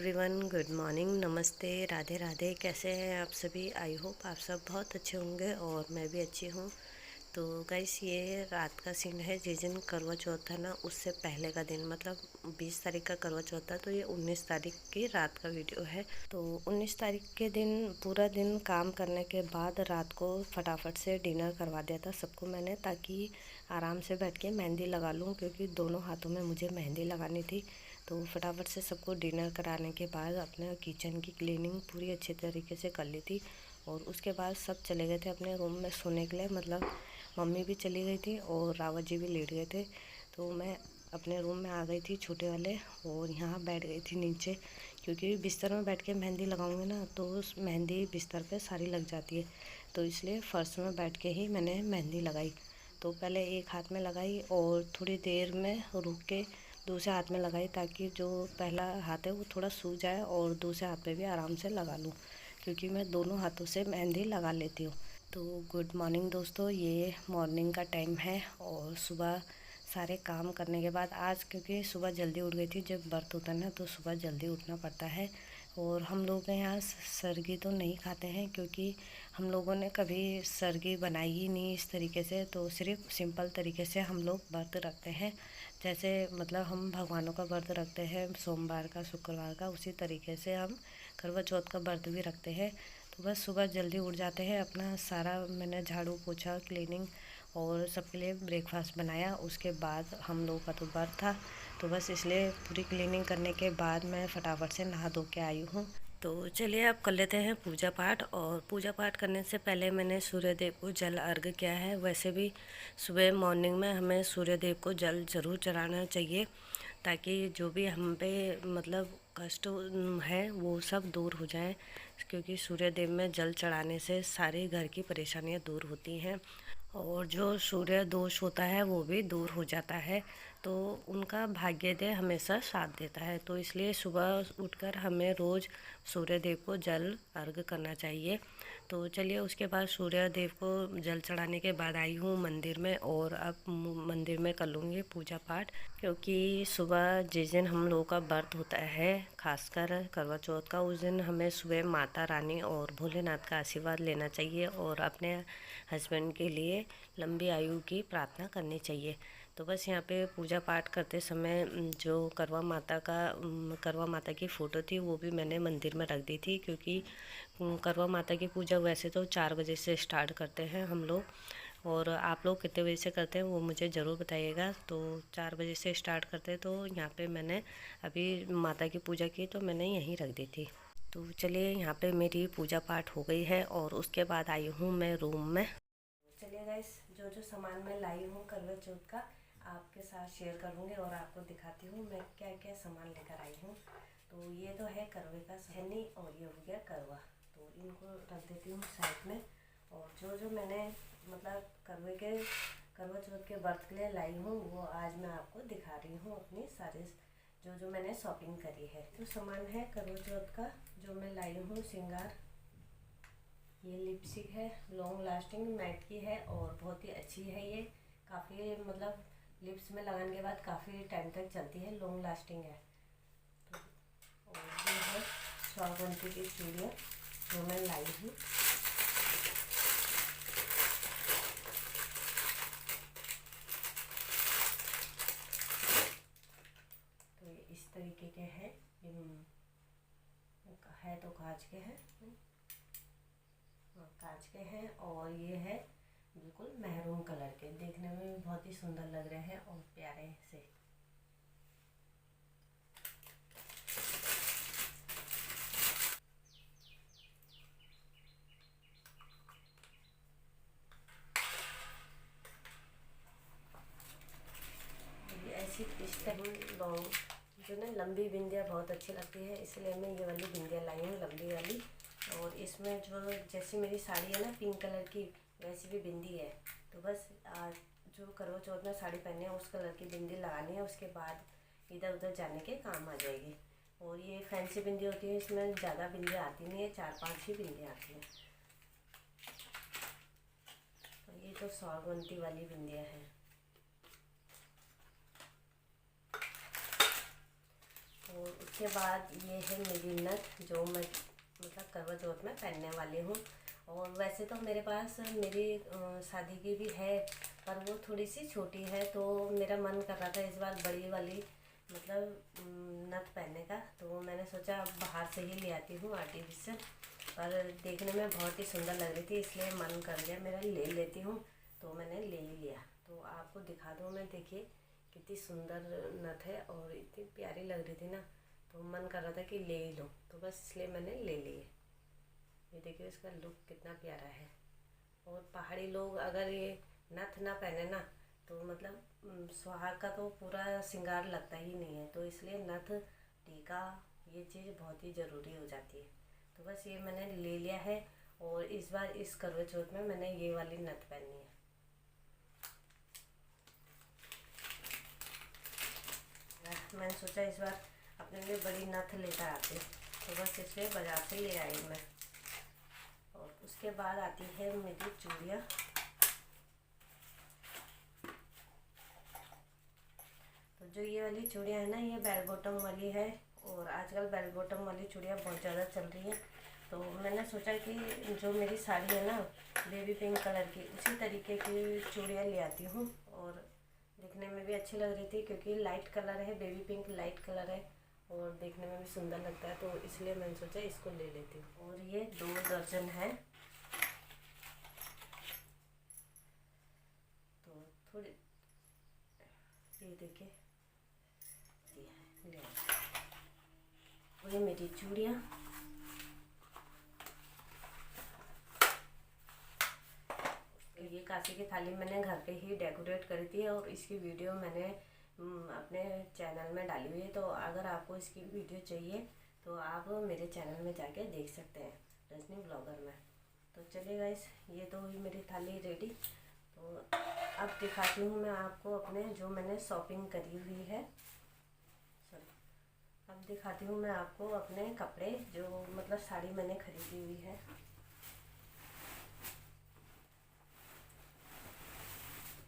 Everyone, good morning, नमस्ते, राधे राधे। कैसे हैं आप सभी? आई होप आप सब बहुत अच्छे होंगे और मैं भी अच्छी हूँ। तो गाइस, ये रात का सीन है। जिस दिन करवा चौथ था ना, उससे पहले का दिन, मतलब 20 तारीख का करवा चौथ था, तो ये 19 तारीख की रात का वीडियो है। तो 19 तारीख के दिन पूरा दिन काम करने के बाद रात को फटाफट से डिनर करवा दिया था सबको मैंने, ताकि आराम से बैठ के मेहंदी लगा लूँ, क्योंकि दोनों हाथों में मुझे मेहंदी लगानी थी। तो फटाफट से सबको डिनर कराने के बाद अपने किचन की क्लीनिंग पूरी अच्छे तरीके से कर ली थी। और उसके बाद सब चले गए थे अपने रूम में सोने के लिए, मतलब मम्मी भी चली गई थी और रावत जी भी लेट गए थे। तो मैं अपने रूम में आ गई थी छोटे वाले, और यहाँ बैठ गई थी नीचे, क्योंकि बिस्तर में बैठ के मेहंदी लगाऊंगी ना तो उस मेहंदी बिस्तर पे सारी लग जाती है। तो इसलिए फ़र्श में बैठ के ही मैंने मेहंदी लगाई। तो पहले एक हाथ में लगाई और थोड़ी देर में रुक के दूसरे हाथ में लगाई, ताकि जो पहला हाथ है वो थोड़ा सूख जाए और दूसरे हाथ पे भी आराम से लगा लूँ, क्योंकि मैं दोनों हाथों से मेहंदी लगा लेती हूँ। तो गुड मॉर्निंग दोस्तों, ये मॉर्निंग का टाइम है और सुबह सारे काम करने के बाद, आज क्योंकि सुबह जल्दी उठ गई थी, जब व्रत होता है ना तो सुबह जल्दी उठना पड़ता है। और हम लोग के यहाँ सरगी तो नहीं खाते हैं, क्योंकि हम लोगों ने कभी सरगी बनाई ही नहीं इस तरीके से। तो सिर्फ सिंपल तरीके से हम लोग व्रत रखते हैं, जैसे मतलब हम भगवानों का व्रत रखते हैं सोमवार का, शुक्रवार का, उसी तरीके से हम करवा चौथ का व्रत भी रखते हैं। तो बस सुबह जल्दी उठ जाते हैं, अपना सारा मैंने झाड़ू पोछा क्लीनिंग और सबके लिए ब्रेकफास्ट बनाया। उसके बाद हम लोगों का तो व्रत था, तो बस इसलिए पूरी क्लीनिंग करने के बाद मैं फटाफट से नहा धो के आई हूँ। तो चलिए अब कर लेते हैं पूजा पाठ। और पूजा पाठ करने से पहले मैंने सूर्य देव को जल अर्घ किया है। वैसे भी सुबह मॉर्निंग में हमें सूर्य देव को जल ज़रूर चढ़ाना चाहिए, ताकि जो भी हम पे मतलब कष्ट है वो सब दूर हो जाए, क्योंकि सूर्य देव में जल चढ़ाने से सारे घर की परेशानियां दूर होती हैं और जो सूर्य दोष होता है वो भी दूर हो जाता है। तो उनका भाग्योदय हमेशा साथ देता है। तो इसलिए सुबह उठकर हमें रोज़ सूर्य देव को जल अर्घ करना चाहिए। तो चलिए, उसके बाद सूर्य देव को जल चढ़ाने के बाद आई हूँ मंदिर में, और अब मंदिर में कर लूँगी पूजा पाठ, क्योंकि सुबह जिस दिन हम लोगों का व्रत होता है, खासकर करवा चौथ का, उस दिन हमें सुबह माता रानी और भोलेनाथ का आशीर्वाद लेना चाहिए और अपने हस्बैंड के लिए लंबी आयु की प्रार्थना करनी चाहिए। तो बस यहाँ पे पूजा पाठ करते समय जो करवा माता की फ़ोटो थी वो भी मैंने मंदिर में रख दी थी, क्योंकि करवा माता की पूजा वैसे तो 4 बजे से स्टार्ट करते हैं हम लोग, और आप लोग कितने बजे से करते हैं वो मुझे ज़रूर बताइएगा। तो 4 बजे से स्टार्ट करते हैं, तो यहाँ पे मैंने अभी माता की पूजा की तो मैंने यहीं रख दी थी। तो चलिए, यहाँ पे मेरी पूजा पाठ हो गई है और उसके बाद आई हूँ मैं रूम में। चलिए गाइस, जो जो सामान मैं लाई हूँ करवा चौथ का आपके साथ शेयर करूँगी और आपको दिखाती हूँ मैं क्या क्या सामान लेकर आई हूँ। तो ये तो है करवे का छन्नी, और ये हो गया करवा, तो इनको रख देती हूँ साइड में। और जो जो मैंने मतलब करवा चौथ के व्रत के लिए लाई हूँ वो आज मैं आपको दिखा रही हूँ, अपनी सारे जो जो मैंने शॉपिंग करी है। तो सामान है करवा चौथ का जो मैं लाई हूँ, श्रृंगार, ये लिपस्टिक है, लॉन्ग लास्टिंग मैट की है और बहुत ही अच्छी है। ये काफ़ी मतलब लिप्स में लगाने के बाद काफ़ी टाइम तक चलती है, लॉन्ग लास्टिंग है। तो और ये है स्वागंती की चूड़ियाँ जो मैं लाई हूँ। तो ये इस तरीके के हैं, है तो कांच के हैं, कांच के हैं, और ये है बिल्कुल मैरून कलर के, देखने में भी बहुत ही सुंदर लग रहे हैं और प्यारे से। ये ऐसी इस तरह लॉन्ग जो ना लंबी बिंदिया बहुत अच्छी लगती है, इसलिए मैं ये वाली बिंदिया लाई हूँ, लंबी वाली। और इसमें जो जैसी मेरी साड़ी है ना पिंक कलर की, वैसी भी बिंदी है। तो बस जो करवा चौथ में साड़ी पहने है उस कलर की बिंदी लगानी है, उसके बाद इधर उधर जाने के काम आ जाएगी। और ये फैंसी बिंदी होती है, इसमें ज़्यादा बिंदी आती नहीं है, 4-5 ही बिंदी आती हैं। तो ये तो सौगंधी वाली बिंदियाँ हैं। और उसके बाद ये है मेरी नथ जो मैं मतलब करवा चौथ में पहनने वाली हूँ। और वैसे तो मेरे पास मेरी शादी की भी है, पर वो थोड़ी सी छोटी है, तो मेरा मन कर रहा था इस बार बड़ी वाली मतलब नथ पहनने का। तो मैंने सोचा अब बाहर से ही ले आती हूँ आर्टिफिशियल, पर देखने में बहुत ही सुंदर लग रही थी, इसलिए मन कर गया मेरा ले लेती हूँ। तो मैंने ले ही लिया। तो आपको दिखा दूँ मैं, देखिए कितनी सुंदर नथ है और इतनी प्यारी लग रही थी ना, तो मन कर रहा था कि ले ही लो, तो बस इसलिए मैंने ले ली। ये देखिए इसका लुक कितना प्यारा है। और पहाड़ी लोग अगर ये नथ ना पहने ना, तो मतलब सुहाग का तो पूरा श्रृंगार लगता ही नहीं है, तो इसलिए नथ टीका ये चीज़ बहुत ही ज़रूरी हो जाती है। तो बस ये मैंने ले लिया है, और इस बार इस करवा चौथ में मैंने ये वाली नथ पहनी है। मैंने सोचा इस बार अपने लिए बड़ी नथ लेकर आती, तो बस इसलिए बाजार से ले आई मैं। और उसके बाद आती है मेरी चूड़ियाँ। तो जो ये वाली चूड़ियाँ है ना, ये बेल बॉटम वाली है, और आजकल बेल बॉटम वाली चूड़ियाँ बहुत ज़्यादा चल रही हैं। तो मैंने सोचा कि जो मेरी साड़ी है ना बेबी पिंक कलर की, उसी तरीके की चूड़ियाँ ले आती हूँ। और दिखने में भी अच्छी लग रही थी, क्योंकि लाइट कलर है, बेबी पिंक लाइट कलर है, और देखने में भी सुंदर लगता है, तो इसलिए मैंने सोचा इसको ले लेती हूँ। और ये 2 दर्जन है, तो थोड़ी ये देखिए ले ये मेरी चूड़ियाँ। ये कांसे की थाली मैंने घर पे ही डेकोरेट करी थी, और इसकी वीडियो मैंने अपने चैनल में डाली हुई है। तो अगर आपको इसकी वीडियो चाहिए तो आप मेरे चैनल में जाके देख सकते हैं, रजनी ब्लॉगर में। तो चलिए गाइस, ये तो हुई मेरी थाली रेडी। तो अब दिखाती हूँ मैं आपको अपने जो मैंने शॉपिंग करी हुई है। अब दिखाती हूँ मैं आपको अपने कपड़े, जो मतलब साड़ी मैंने खरीदी हुई है।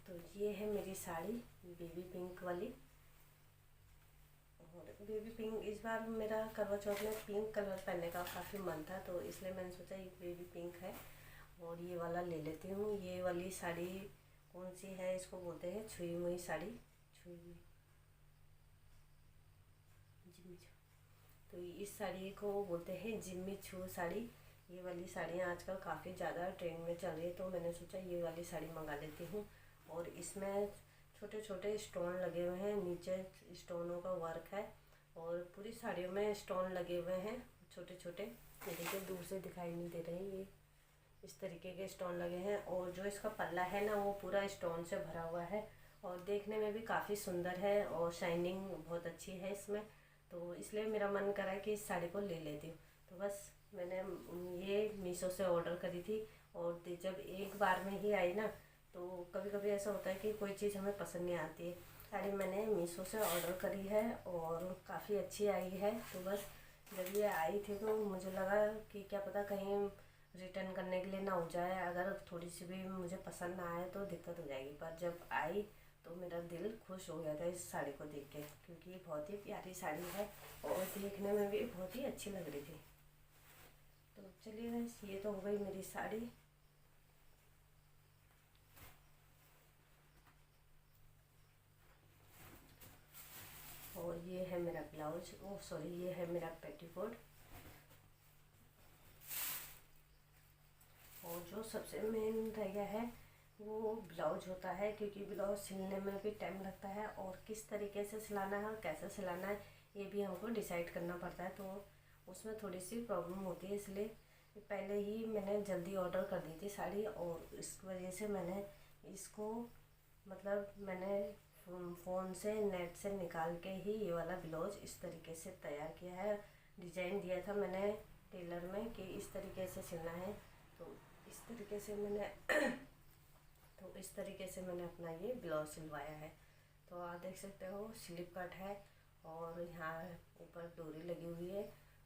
तो ये है मेरी साड़ी बेबी पिंक वाली। और बेबी पिंक इस बार मेरा करवा चौथ में पिंक कलर पहनने का काफ़ी मन था, तो इसलिए मैंने सोचा ये बेबी पिंक है और ये वाला ले लेती हूँ। ये वाली साड़ी कौन सी है, इसको बोलते हैं छुई मुई साड़ी, छुई मुई जिम्मी छू। तो इस साड़ी को बोलते हैं जिम्मी छू साड़ी। ये वाली साड़ियाँ आजकल काफ़ी ज़्यादा ट्रेंड में चल रही है, तो मैंने सोचा ये वाली साड़ी मंगा लेती हूँ। और इसमें छोटे छोटे स्टोन लगे हुए हैं, नीचे स्टोनों का वर्क है, और पूरी साड़ियों में स्टोन लगे हुए हैं छोटे छोटे। ये देखिए दूर से दिखाई नहीं दे रहे हैं, ये इस तरीके के स्टोन लगे हैं। और जो इसका पल्ला है ना, वो पूरा स्टोन से भरा हुआ है, और देखने में भी काफ़ी सुंदर है, और शाइनिंग बहुत अच्छी है इसमें। तो इसलिए मेरा मन करा कि इस साड़ी को ले लेती हूँ। तो बस मैंने ये मीशो से ऑर्डर करी थी, और जब एक बार में ही आई ना, तो कभी कभी ऐसा होता है कि कोई चीज़ हमें पसंद नहीं आती है। साड़ी मैंने मीशो से ऑर्डर करी है, और काफ़ी अच्छी आई है। तो बस जब ये आई थी तो मुझे लगा कि क्या पता कहीं रिटर्न करने के लिए ना हो जाए, अगर थोड़ी सी भी मुझे पसंद ना आए तो दिक्कत हो जाएगी। पर जब आई तो मेरा दिल खुश हो गया था इस साड़ी को देख के, क्योंकि ये बहुत ही प्यारी साड़ी है, और देखने में भी बहुत ही अच्छी लग रही थी। तो चलिए बस, ये तो हो गई मेरी साड़ी। और ये है मेरा ब्लाउज, ओ सॉरी, ये है मेरा पेटीकोट। और जो सबसे मेन रह गया है वो ब्लाउज होता है, क्योंकि ब्लाउज सिलने में भी टाइम लगता है, और किस तरीके से सिलाना है और कैसे सिलाना है ये भी हमको डिसाइड करना पड़ता है। तो उसमें थोड़ी सी प्रॉब्लम होती है, इसलिए पहले ही मैंने जल्दी ऑर्डर कर दी थी साड़ी, और इस वजह से मैंने इसको मतलब मैंने फ़ोन से नेट से निकाल के ही ये वाला ब्लाउज इस तरीके से तैयार किया है। डिज़ाइन दिया था मैंने टेलर में कि इस तरीके से सिलना है, तो इस तरीके से मैंने तो इस तरीके से मैंने अपना ये ब्लाउज सिलवाया है। तो आप देख सकते हो स्लिप कट है, और यहाँ ऊपर डोरी लगी हुई है,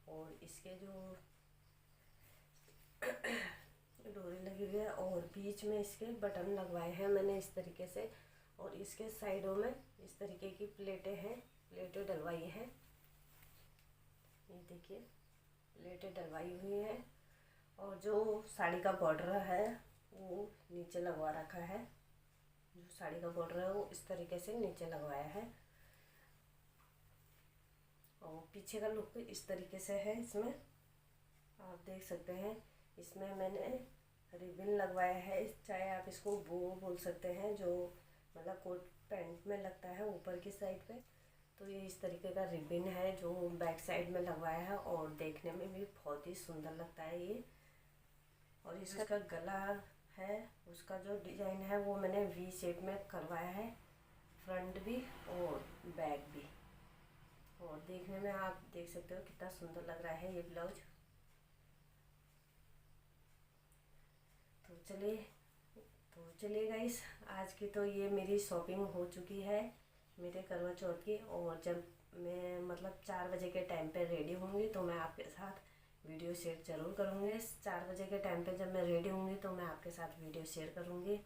और इसके जो डोरी लगी हुई है, और बीच में इसके बटन लगवाए हैं मैंने इस तरीके से, और इसके साइडों में इस तरीके की प्लेटें हैं, प्लेटें डलवाई हैं। देखिए प्लेटें डलवाई हुई हैं और जो साड़ी का बॉर्डर है वो नीचे लगवा रखा है। जो साड़ी का बॉर्डर है वो इस तरीके से नीचे लगवाया है और पीछे का लुक इस तरीके से है। इसमें आप देख सकते हैं, इसमें मैंने रिबन लगवाया है, चाहे आप इसको बो बोल सकते हैं, जो मतलब कोट पैंट में लगता है ऊपर की साइड पे। तो ये इस तरीके का रिबन है जो बैक साइड में लगवाया है और देखने में भी बहुत ही सुंदर लगता है ये। और इसका गला है, उसका जो डिज़ाइन है वो मैंने वी शेप में करवाया है, फ्रंट भी और बैक भी। और देखने में आप देख सकते हो कितना सुंदर लग रहा है ये ब्लाउज। तो चलिए गाइस, आज की तो ये मेरी शॉपिंग हो चुकी है मेरे करवा चौथ की। और जब मैं मतलब 4 बजे के टाइम पे रेडी होंगी तो मैं आपके साथ वीडियो शेयर ज़रूर करूँगी। 4 बजे के टाइम पे जब मैं रेडी होंगी तो मैं आपके साथ वीडियो शेयर करूँगी।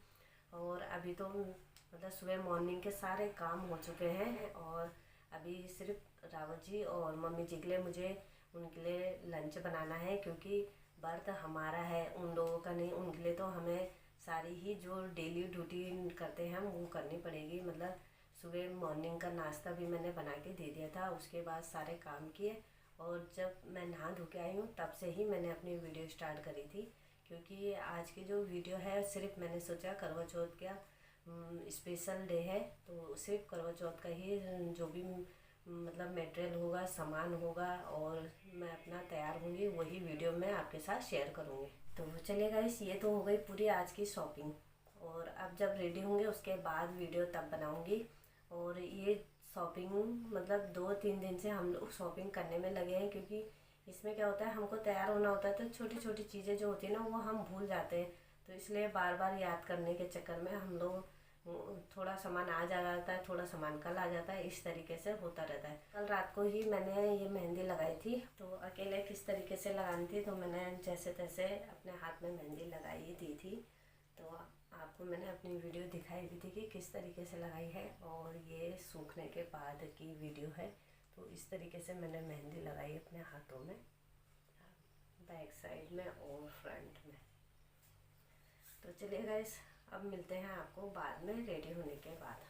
और अभी तो मतलब सुबह मॉर्निंग के सारे काम हो चुके हैं और अभी सिर्फ रावत जी और मम्मी जी के लिए मुझे उनके लिए लंच बनाना है, क्योंकि व्रत हमारा है, उन लोगों का नहीं। उनके लिए तो हमें सारी ही जो डेली ड्यूटी करते हैं हम वो करनी पड़ेगी। मतलब सुबह मॉर्निंग का नाश्ता भी मैंने बना के दे दिया था, उसके बाद सारे काम किए और जब मैं नहा धो के आई हूँ तब से ही मैंने अपनी वीडियो स्टार्ट करी थी। क्योंकि आज की जो वीडियो है सिर्फ मैंने सोचा करवा चौथ का स्पेशल डे है, तो सिर्फ करवा चौथ का ही जो भी मतलब मटेरियल होगा, सामान होगा और मैं अपना तैयार होंगी वही वीडियो में आपके साथ शेयर करूँगी। तो चलिए गाइस, ये तो हो गई पूरी आज की शॉपिंग। और अब जब रेडी होंगे उसके बाद वीडियो तब बनाऊँगी। और ये शॉपिंग मतलब 2-3 दिन से हम लोग शॉपिंग करने में लगे हैं, क्योंकि इसमें क्या होता है, हमको तैयार होना होता है तो छोटी छोटी चीज़ें जो होती है ना वो हम भूल जाते हैं। तो इसलिए बार बार याद करने के चक्कर में हम लोग थोड़ा सामान आज आ जाता है, थोड़ा सामान कल आ जाता है, इस तरीके से होता रहता है। कल रात को ही मैंने ये मेहंदी लगाई थी, तो अकेले किस तरीके से लगानी थी तो मैंने जैसे तैसे अपने हाथ में मेहंदी लगाई दी थी। तो आपको मैंने अपनी वीडियो दिखाई भी थी कि किस तरीके से लगाई है। और ये सूखने के बाद की वीडियो है। तो इस तरीके से मैंने मेहंदी लगाई अपने हाथों में, बैक साइड में और फ्रंट में। तो चलिए गाइस, अब मिलते हैं आपको बाद में रेडी होने के बाद।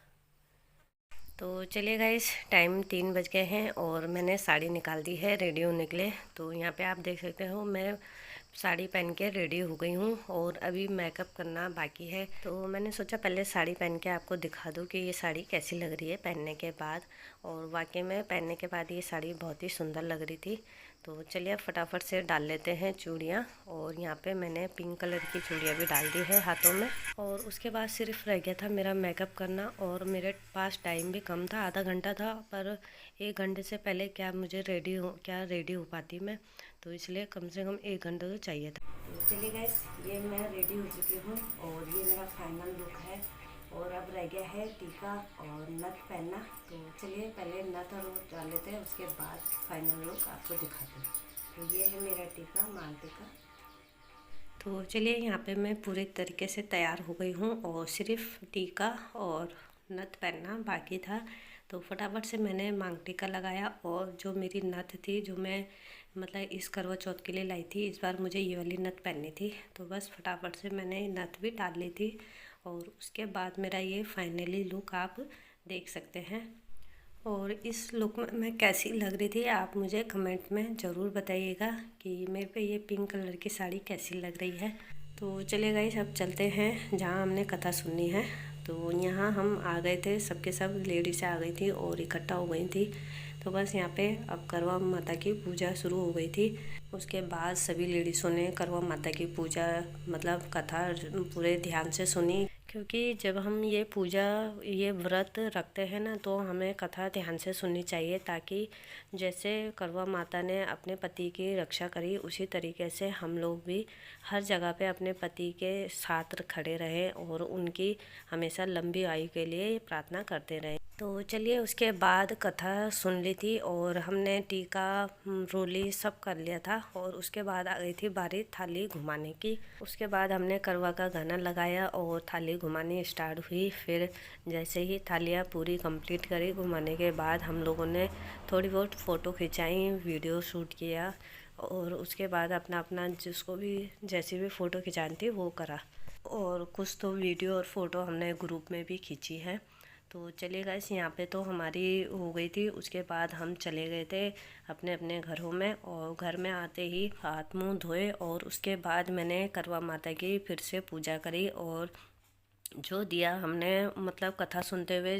तो चलिए गाइस, टाइम 3 बज गए हैं और मैंने साड़ी निकाल दी है रेडी होने के लिए। तो यहाँ पे आप देख सकते हो मैं साड़ी पहन के रेडी हो गई हूँ और अभी मेकअप करना बाकी है। तो मैंने सोचा पहले साड़ी पहन के आपको दिखा दूँ कि ये साड़ी कैसी लग रही है पहनने के बाद। और वाकई में पहनने के बाद ये साड़ी बहुत ही सुंदर लग रही थी। तो चलिए फटाफट से डाल लेते हैं चूड़ियाँ। और यहाँ पे मैंने पिंक कलर की चूड़ियाँ भी डाल दी है हाथों में। और उसके बाद सिर्फ रह गया था मेरा मेकअप करना, और मेरे पास टाइम भी कम था, आधा घंटा था। पर 1 घंटे से पहले क्या मुझे रेडी हो पाती मैं, तो इसलिए कम से कम 1 घंटा तो चाहिए था। तो चलिए गाइस, ये मैं रेडी हो चुकी हूँ और ये मेरा फाइनल लुक है। और अब रह गया है टीका और नथ पहनना। तो चलिए पहले नथ और वो डाल लेते हैं, उसके बाद फाइनल लुक आपको दिखाते हैं। तो ये है मेरा टीका, मांग टीका। तो चलिए यहाँ पे मैं पूरे तरीके से तैयार हो गई हूँ और सिर्फ टीका और नथ पहनना बाकी था। तो फटाफट से मैंने मांग टीका लगाया और जो मेरी नथ थी, जो मैं मतलब इस करवा चौथ के लिए लाई थी, इस बार मुझे ये वाली नथ पहननी थी, तो बस फटाफट से मैंने नथ भी डाल ली थी। और उसके बाद मेरा ये फाइनली लुक आप देख सकते हैं। और इस लुक में मैं कैसी लग रही थी आप मुझे कमेंट में ज़रूर बताइएगा कि मेरे पे ये पिंक कलर की साड़ी कैसी लग रही है। तो चलिए गाइस, अब चलते हैं जहाँ हमने कथा सुननी है। तो यहाँ हम आ गए थे, सबके सब लेडीज़ आ गई थी और इकट्ठा हो गई थी। तो बस यहाँ पे अब करवा माता की पूजा शुरू हो गई थी। उसके बाद सभी लेडीज़ों ने करवा माता की पूजा मतलब कथा पूरे ध्यान से सुनी, क्योंकि जब हम ये व्रत रखते हैं ना तो हमें कथा ध्यान से सुननी चाहिए, ताकि जैसे करवा माता ने अपने पति की रक्षा करी उसी तरीके से हम लोग भी हर जगह पे अपने पति के साथ खड़े रहें और उनकी हमेशा लंबी आयु के लिए प्रार्थना करते रहें। तो चलिए उसके बाद कथा सुन ली थी और हमने टीका रोली सब कर लिया था। और उसके बाद आ गई थी बारी थाली घुमाने की। उसके बाद हमने करवा का गाना लगाया और थाली थाली घुमानी स्टार्ट हुई। फिर जैसे ही थालियाँ पूरी कंप्लीट करी घुमाने के बाद हम लोगों ने थोड़ी बहुत फ़ोटो खिंचाई, वीडियो शूट किया और उसके बाद अपना अपना जिसको भी जैसी भी फ़ोटो खिंचानी थी वो करा। और कुछ तो वीडियो और फ़ोटो हमने ग्रुप में भी खींची है। तो चलिए गाइस, यहाँ पे तो हमारी हो गई थी। उसके बाद हम चले गए थे अपने अपने घरों में और घर में आते ही हाथ मुंह धोए और उसके बाद मैंने करवा माता की फिर से पूजा करी। और जो दिया हमने मतलब कथा सुनते हुए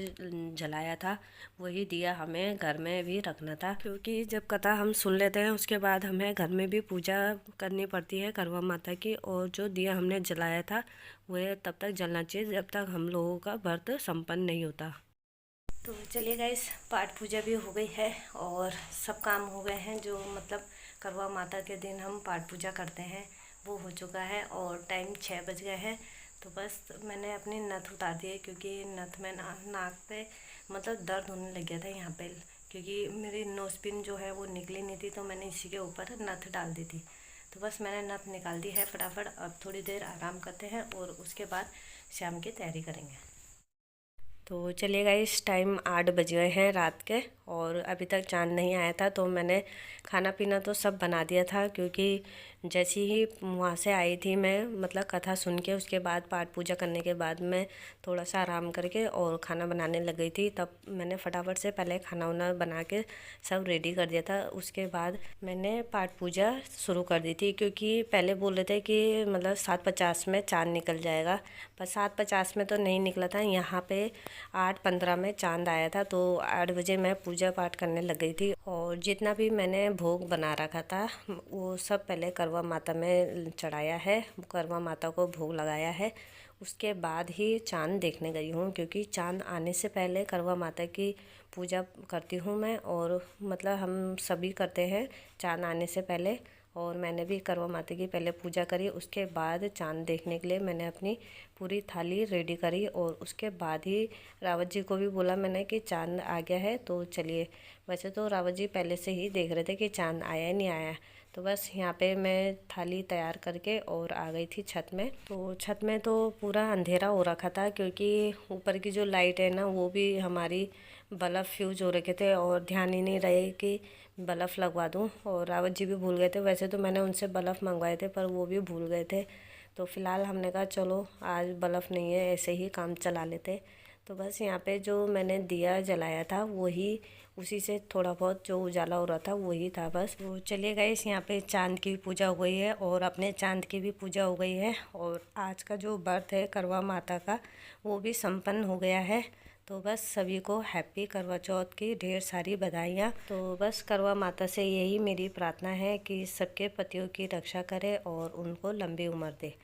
जलाया था, वही दिया हमें घर में भी रखना था, क्योंकि जब कथा हम सुन लेते हैं उसके बाद हमें घर में भी पूजा करनी पड़ती है करवा माता की। और जो दिया हमने जलाया था वह तब तक जलना चाहिए जब तक हम लोगों का व्रत संपन्न नहीं होता। तो चलिए गाइस, पाठ पूजा भी हो गई है और सब काम हो गए हैं। जो मतलब करवा माता के दिन हम पाठ पूजा करते हैं वो हो चुका है और टाइम 6 बज गए हैं। तो बस मैंने अपनी नथ उतार दी है, क्योंकि नथ में नाक पे मतलब दर्द होने लग गया था यहाँ पे, क्योंकि मेरी नोज़पिन जो है वो निकली नहीं थी। तो मैंने इसी के ऊपर नथ डाल दी थी। तो बस मैंने नथ निकाल दी है फटाफट। अब थोड़ी देर आराम करते हैं और उसके बाद शाम की तैयारी करेंगे। तो चलिए गाइस, टाइम 8 बज गए हैं रात के और अभी तक चाँद नहीं आया था। तो मैंने खाना पीना तो सब बना दिया था, क्योंकि जैसे ही वहाँ से आई थी मैं मतलब कथा सुन के उसके बाद पाठ पूजा करने के बाद मैं थोड़ा सा आराम करके और खाना बनाने लग गई थी। तब मैंने फटाफट से पहले खाना वाना बना के सब रेडी कर दिया था। उसके बाद मैंने पाठ पूजा शुरू कर दी थी, क्योंकि पहले बोल रहे थे कि मतलब 7:50 में चाँद निकल जाएगा, पर 7:50 में तो नहीं निकला था। यहाँ पे 8:15 में चांद आया था। तो 8 बजे मैं पूजा पाठ करने लग गई थी और जितना भी मैंने भोग बना रखा था वो सब पहले करवा माता में चढ़ाया है, करवा माता को भोग लगाया है। उसके बाद ही चांद देखने गई हूँ, क्योंकि चांद आने से पहले करवा माता की पूजा करती हूँ मैं। और मतलब हम सभी करते हैं चांद आने से पहले, और मैंने भी करवा माता की पहले पूजा करी। उसके बाद चांद देखने के लिए मैंने अपनी पूरी थाली रेडी करी और उसके बाद ही रावत जी को भी बोला मैंने कि चांद आ गया है तो चलिए। वैसे तो रावत जी पहले से ही देख रहे थे कि चांद आया नहीं आया। तो बस यहाँ पे मैं थाली तैयार करके और आ गई थी छत में। तो छत में तो पूरा अंधेरा हो रखा था, क्योंकि ऊपर की जो लाइट है ना वो भी हमारी बल्ब फ्यूज हो रखे थे और ध्यान ही नहीं रहे कि बल्ब लगवा दूं। और रावत जी भी भूल गए थे। वैसे तो मैंने उनसे बल्ब मंगवाए थे पर वो भी भूल गए थे। तो फ़िलहाल हमने कहा चलो आज बल्ब नहीं है, ऐसे ही काम चला लेते। तो बस यहाँ पे जो मैंने दिया जलाया था वही, उसी से थोड़ा बहुत जो उजाला हो रहा था वही था बस। तो चलिए गाइस, यहाँ पे चांद की पूजा हो गई है और अपने चांद की भी पूजा हो गई है। और आज का जो व्रत है करवा माता का वो भी संपन्न हो गया है। तो बस सभी को हैप्पी करवा चौथ की ढेर सारी बधाइयाँ। तो बस करवा माता से यही मेरी प्रार्थना है कि सबके पतियों की रक्षा करे और उनको लंबी उम्र दे।